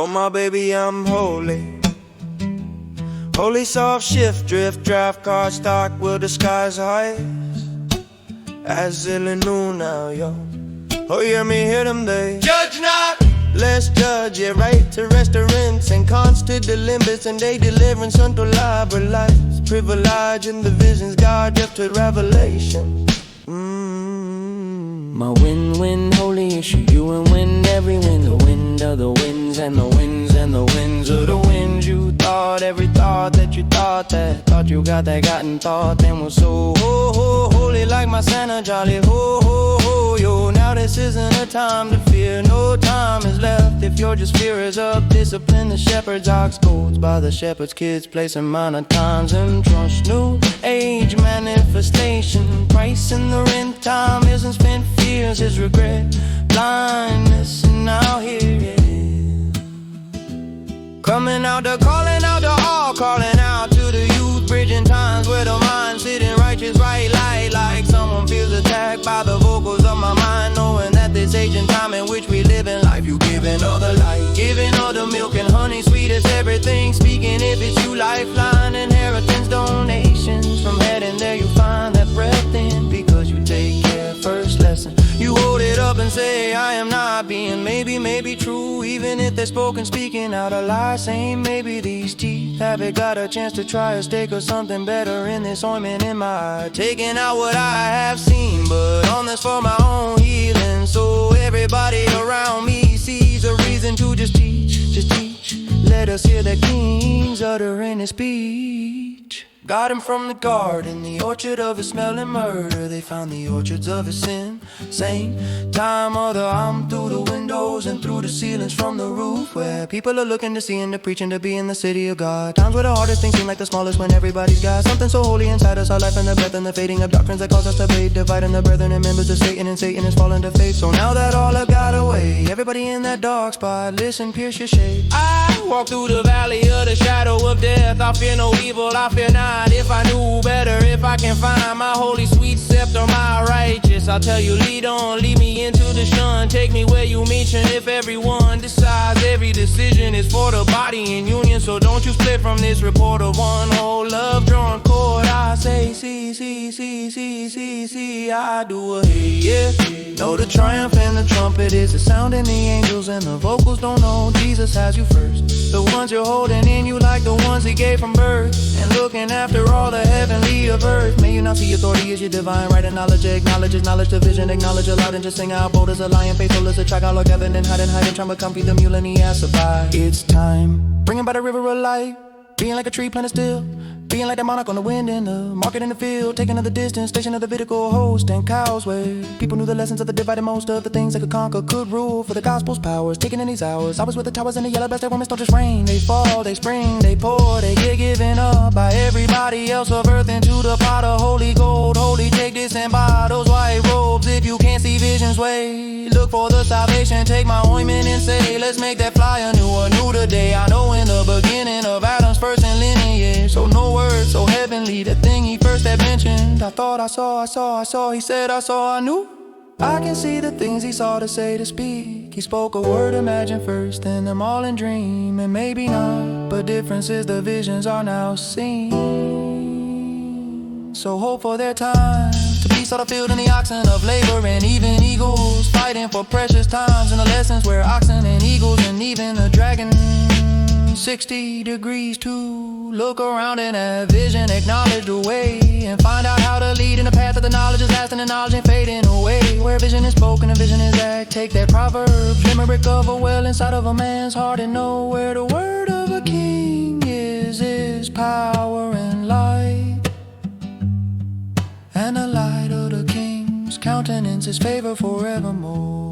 Told my baby I'm holy. Holy soft shift, drift, drive, car, stock, will disguise highs. As Illinois now, yo. Oh, hear me, hear them, they judge not. Let's judge it, right to restaurants and constant deliverance, and they deliverance unto liberalize. Privilege in the visions, God deaf to revelation. My win-win, holy issue, you and win every wind. The wind of the winds and the winds and the winds of the winds. You thought every thought that you thought you got that gotten thought, then was so holy like my Santa jolly yo. Now this isn't a time to fear, no time is left. If your just fear is up, discipline the shepherd's ox goads by the shepherd's kids, place amount of times and trust. New age manifestation, price in the rent, time isn't spent, fears is regret, blindness, and now here it is. Coming out to calling out to all, calling out to the youth, bridging times where the mind sitting righteous right light, like someone feels attacked by the vocals of my mind, knowing that this age and time in which we live in life, you giving all the light, giving all the milk and honey, sweet as everything, speaking if it's you, lifeline, inheritance, donations from head, and there you find that breath in, because you take care, first lesson, you hold it up and say I am not being maybe true, even if they're spoken, speaking out a lie, saying maybe these teeth haven't got a chance to try a steak or something better in this ointment in my eye, taking out what I have seen, but on this for my own healing, so everybody around me sees a reason to just teach, let us hear the king's uttering his speech. Got him from the garden, the orchard of his smelling murder. They found the orchards of his sin. Same time or the I'm through the windows and through the ceilings from the roof, where people are looking to see and to preaching to be in the city of God. Times where the hardest things seem like the smallest, when everybody's got something so holy inside us. Our life and the breath and the fading of doctrines that cause us to fade, dividing the brethren and members of Satan, and Satan is falling to faith. So now that all have got away, everybody in that dark spot, listen, pierce your shade. I walk through the valley of the shadow of death. I fear no evil, I fear not. If I knew better, if I can find my holy sweet scepter, my righteous, I'll tell you, lead on, lead me into the shun, take me where you mention. If everyone decides every decision is for the body in union, so don't you split from this report of one whole love drawn cord. I say see, I do a hey, yeah. Know the triumph and the trumpet is the sound in the angels, and the vocals don't know Jesus has you first. The ones you're holding in you like the ones he gave from birth, and looking after all the heavenly of earth. May you not see authority as your divine right, and knowledge is knowledge, division, acknowledge aloud, and just sing out bold as a lion, faithful as a track, all gathered and hiding, trying to comfy the mule, and he has to buy. It's time, bringing by the river of life, being like a tree planted still, being like the monarch on the wind in the market in the field, taking to the distance, station of the Levitical host and cows, where people knew the lessons of the divided most of the things that could conquer, could rule for the gospel's powers, taking in these hours. I was with the towers and the yellow blasted women don't just rain, they fall, they spring, they pour, they get given up by everybody else of earth into the pot of holy gold. Holy, take this and buy those white robes. If you can't see visions way, look for the salvation, take my ointment and say, let's make that fly anew today. I know in the beginning of Adam's first and lineage, so no word so heavenly, the thing he first had mentioned. I thought I saw, he said I saw, I knew. I can see the things he saw to say, to speak. He spoke a word, imagined first, then them all in dream, and maybe not, but difference is the visions are now seen. So hope for their time to peace all the field and the oxen of labor, and even eagles fighting for precious times, and the lessons where oxen and eagles and even the dragon 60 degrees to look around and have vision, acknowledge the way, and find out how to lead in the path of the knowledge is lasting and knowledge ain't fading away. Where vision is spoken and vision is act, take that proverb, limerick of a well inside of a man's heart, and know where the word of a king is power and light, and the light of the king's countenance is favor forevermore.